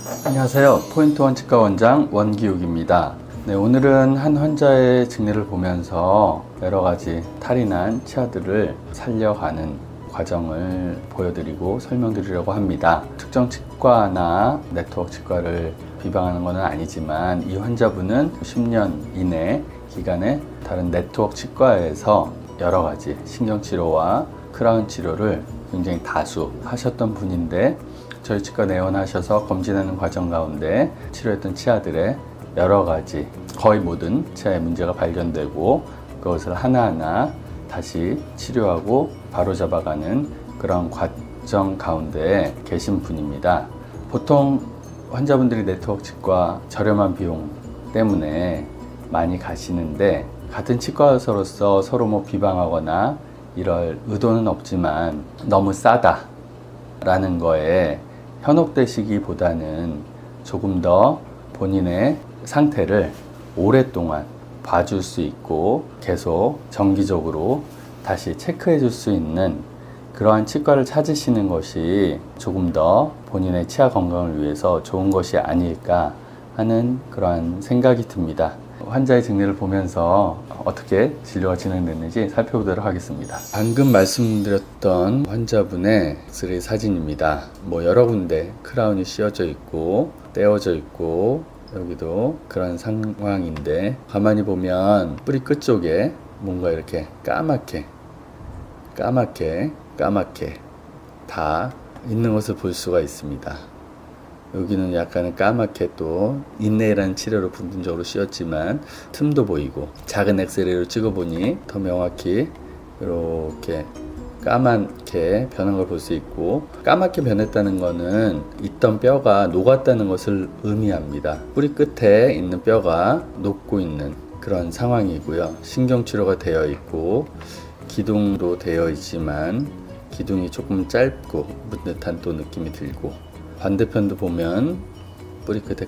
안녕하세요. 포인트원 치과원장 원기욱입니다. 네, 오늘은 한 환자의 증례를 보면서 여러가지 탈이 난 치아들을 살려가는 과정을 보여드리고 설명드리려고 합니다. 특정 치과나 네트워크 치과를 비방하는 것은 아니지만 이 환자분은 10년 이내 기간에 다른 네트워크 치과에서 여러가지 신경치료와 크라운 치료를 굉장히 다수 하셨던 분인데, 저희 치과 내원하셔서 검진하는 과정 가운데 치료했던 치아들의 여러 가지, 거의 모든 치아에 문제가 발견되고 그것을 하나하나 다시 치료하고 바로잡아가는 그런 과정 가운데 계신 분입니다. 보통 환자분들이 네트워크 치과 저렴한 비용 때문에 많이 가시는데, 같은 치과에서로서 서로 비방하거나 이럴 의도는 없지만 너무 싸다 라는 거에 현혹되시기보다는 조금 더 본인의 상태를 오랫동안 봐줄 수 있고 계속 정기적으로 다시 체크해 줄 수 있는 그러한 치과를 찾으시는 것이 조금 더 본인의 치아 건강을 위해서 좋은 것이 아닐까 하는 그러한 생각이 듭니다. 환자의 증례를 보면서 어떻게 진료가 진행됐는지 살펴보도록 하겠습니다. 방금 말씀드렸던 환자분의 엑스레이 사진입니다. 여러 군데 크라운이 씌워져 있고 떼어져 있고 여기도 그런 상황인데, 가만히 보면 뿌리 끝쪽에 뭔가 이렇게 까맣게 다 있는 것을 볼 수가 있습니다. 여기는 약간은 까맣게 또 인레이라는 치료로 부분적으로 씌웠지만 틈도 보이고, 작은 엑스레이로 찍어보니 더 명확히 이렇게 까맣게 변한 걸 볼 수 있고, 까맣게 변했다는 것은 있던 뼈가 녹았다는 것을 의미합니다. 뿌리 끝에 있는 뼈가 녹고 있는 그런 상황이고요. 신경치료가 되어 있고 기둥도 되어 있지만 기둥이 조금 짧고 묻은 듯한 또 느낌이 들고, 반대편도 보면 뿌리 끝에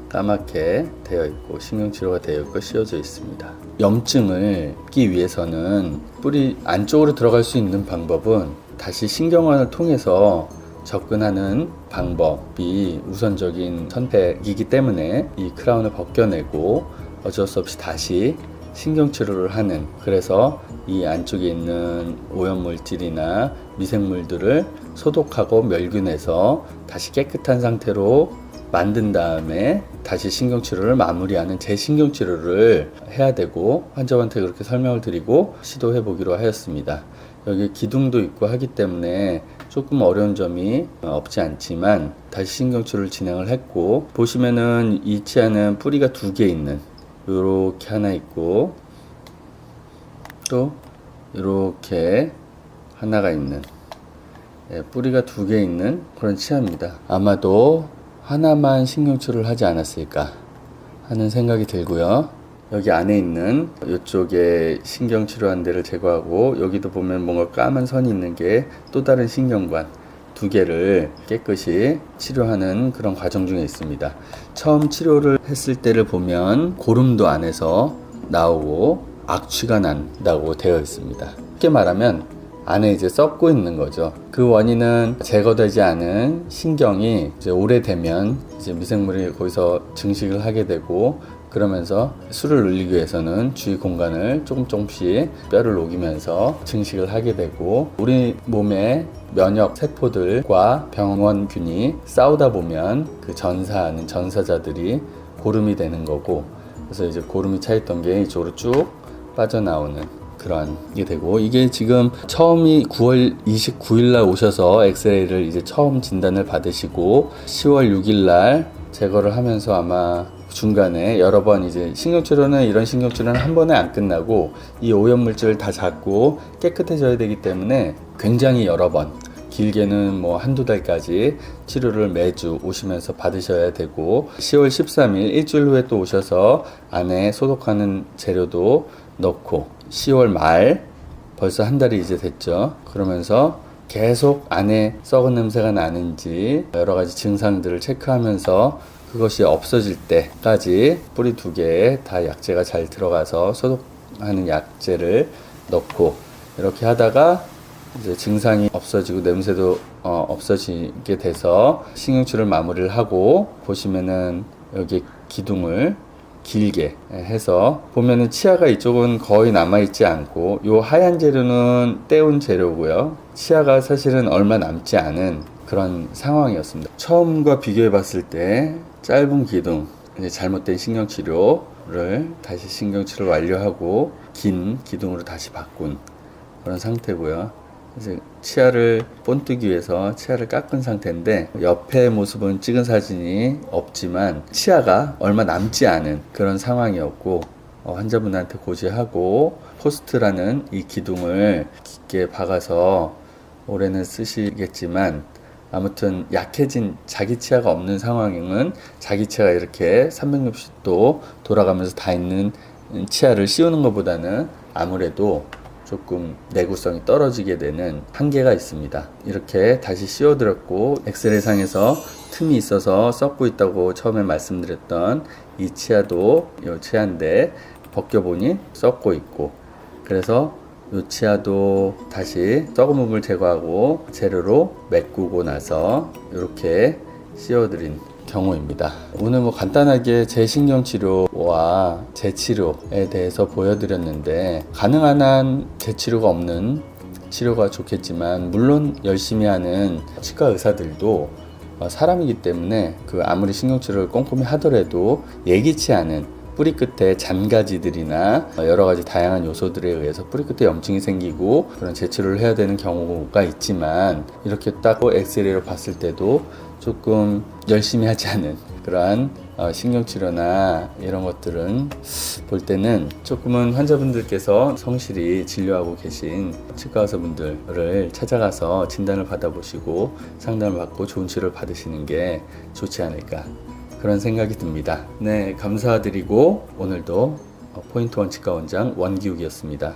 까맣게 되어 있고 신경치료가 되어 있고 씌워져 있습니다. 염증을 막기 위해서는 뿌리 안쪽으로 들어갈 수 있는 방법은 다시 신경관을 통해서 접근하는 방법이 우선적인 선택이기 때문에 이 크라운을 벗겨내고 어쩔 수 없이 다시 신경치료를 하는, 그래서 이 안쪽에 있는 오염물질이나 미생물들을 소독하고 멸균해서 다시 깨끗한 상태로 만든 다음에 다시 신경치료를 마무리하는 재신경치료를 해야 되고, 환자한테 그렇게 설명을 드리고 시도해 보기로 하였습니다. 여기 기둥도 있고 하기 때문에 조금 어려운 점이 없지 않지만 다시 신경치료를 진행을 했고, 보시면은 이 치아는 뿌리가 2개 있는, 요렇게 하나 있고 또 이렇게 하나가 있는, 뿌리가 2개 있는 그런 치아입니다. 아마도 하나만 신경치료를 하지 않았을까 하는 생각이 들고요. 여기 안에 있는 이쪽에 신경치료한 데를 제거하고, 여기도 보면 뭔가 까만 선이 있는 게 또 다른 신경관 2개를 깨끗이 치료하는 그런 과정 중에 있습니다. 처음 치료를 했을 때를 보면 고름도 안에서 나오고 악취가 난다고 되어 있습니다. 쉽게 말하면 안에 이제 썩고 있는 거죠. 그 원인은 제거되지 않은 신경이 이제 오래되면 이제 미생물이 거기서 증식을 하게 되고, 그러면서 수를 늘리기 위해서는 주위 공간을 조금씩 뼈를 녹이면서 증식을 하게 되고, 우리 몸의 면역 세포들과 병원균이 싸우다 보면 그 전사하는 전사자들이 고름이 되는 거고, 그래서 이제 고름이 차있던 게 이쪽으로 쭉 빠져나오는 그런 게 되고, 이게 지금 처음이 9월 29일 날 오셔서 엑스레이를 이제 처음 진단을 받으시고 10월 6일 날 제거를 하면서 아마 중간에 여러 번 이제 신경치료는, 이런 신경치료는 한 번에 안 끝나고 이 오염물질을 다 잡고 깨끗해져야 되기 때문에 굉장히 여러 번, 길게는 한두 달까지 치료를 매주 오시면서 받으셔야 되고, 10월 13일 일주일 후에 또 오셔서 안에 소독하는 재료도 넣고, 10월 말 벌써 한 달이 이제 됐죠. 그러면서 계속 안에 썩은 냄새가 나는지 여러 가지 증상들을 체크하면서 그것이 없어질 때까지 뿌리 2개에 다 약재가 잘 들어가서 소독하는 약재를 넣고, 이렇게 하다가 이제 증상이 없어지고 냄새도 없어지게 돼서 신경치료를 마무리를 하고, 보시면은 여기 기둥을 길게 해서 보면은 치아가 이쪽은 거의 남아있지 않고, 요 하얀 재료는 떼운 재료고요. 치아가 사실은 얼마 남지 않은 그런 상황이었습니다. 처음과 비교해 봤을 때 짧은 기둥, 이제 잘못된 신경치료를 다시 신경치료를 완료하고 긴 기둥으로 다시 바꾼 그런 상태고요. 이제 치아를 본뜨기 위해서 치아를 깎은 상태인데, 옆에 모습은 찍은 사진이 없지만 치아가 얼마 남지 않은 그런 상황이었고, 환자분한테 고지하고 포스트라는 이 기둥을 깊게 박아서 올해는 쓰시겠지만, 아무튼 약해진 자기 치아가 없는 상황은 자기 치아가 이렇게 360도 돌아가면서 다 있는 치아를 씌우는 것보다는 아무래도 조금 내구성이 떨어지게 되는 한계가 있습니다. 이렇게 다시 씌워드렸고, 엑스레이 상에서 틈이 있어서 썩고 있다고 처음에 말씀드렸던 이 치아도 이 치아인데 벗겨보니 썩고 있고, 그래서 이 치아도 다시 썩은 부분을 제거하고 재료로 메꾸고 나서 이렇게 씌워드린 경우입니다. 오늘 뭐 간단하게 재신경치료와 재치료에 대해서 보여드렸는데, 가능한 한 재치료가 없는 치료가 좋겠지만, 물론 열심히 하는 치과 의사들도 사람이기 때문에 그 아무리 신경치료를 꼼꼼히 하더라도 예기치 않은 뿌리 끝에 잔가지들이나 여러 가지 다양한 요소들에 의해서 뿌리 끝에 염증이 생기고 그런 재치료를 해야 되는 경우가 있지만, 이렇게 딱 엑스레이로 봤을 때도 조금 열심히 하지 않은 그러한 신경치료나 이런 것들은 볼 때는 조금은 환자분들께서 성실히 진료하고 계신 치과 의사분들을 찾아가서 진단을 받아보시고 상담을 받고 좋은 치료를 받으시는 게 좋지 않을까, 그런 생각이 듭니다. 네, 감사드리고 오늘도 포인트 원 치과 원장 원기욱이었습니다.